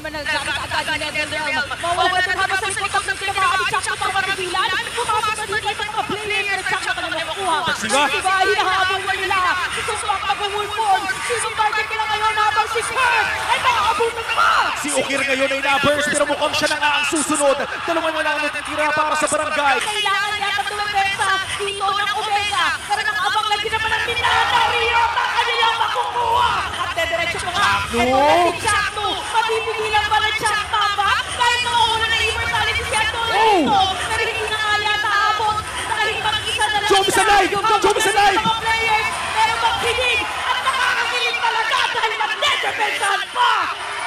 naman naggamit agad ni Netherrealm. Mawawala na habang sa likod ng kinakaabit siya sa pagpapigilan. Pumasok na dito yung mga player na siya ka na makuha. Siba? Siba, hinahabol na nila. Si Suswak mag-umulpon. Sino target nila ngayon habang si Kurt ay nakakabul na pa. Si Ukir ngayon ay na-burst pero mukhang siya na nga ang susunod. Dalawa na lang ang natitira para sa barangay. Kailangan yata tumepesa dito ng Omega. Pero nakaabang lagi naman ang Minana. Rio, kanilang makukuha. At dediretso pa nga. Ito na si Chakno. Mabibigilan ba ng Chakno ba? Kahit makauna na immortality si Antonio dito. Pero hindi na nga yata abot. Dahil mag-isa na lang Joby Sanay! Joby Sanay! Mga players, pero magkinig. At nakakakilig talaga dahil mag-dedepensahan pa.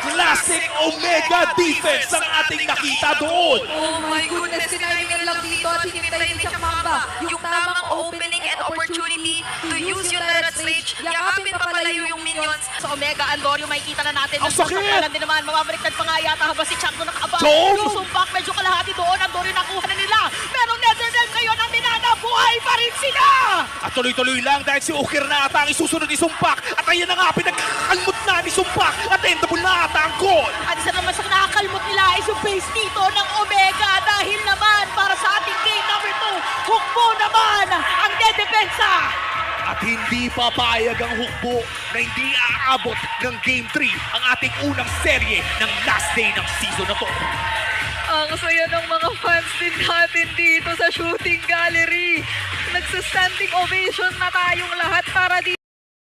Classic Omega defense ang ating nakita doon. Oh my goodness, tinayimin lang dito at hinintayin ni Mamba yung tamang opening and opportunity to use yung turret stage. Yakapin pa palayo yung minions. Sa Omega, Andorio, makikita na natin. Ang sakit! Nagsusumpalan din naman. Mamabaliktad pa nga yata habang si Chakno nakaabang. Job! Yung sumpak, medyo kalahati doon. Andorio nakuha na nila. Pero Netherrealm ngayon ang Minana. Buhay pa rin sila! At tuloy-tuloy lang dahil si Ukir na ata ang isusunod ni Sumpak. At ayan na nga, pinagkakalmot na ni Sumpak. At endable na ata ang goal. At isa naman sa nakakalmot nila is yung base dito ng Omega. Dahil naman, para sa ating game number 2, hukbo naman ang dedepensa. At hindi papayag ang hukbo na hindi aabot ng Game 3 ang ating unang serye ng last day ng season na to. Ang saya ng mga fans din natin dito sa shooting gallery. Nagsa-standing ovation na tayong lahat para dito.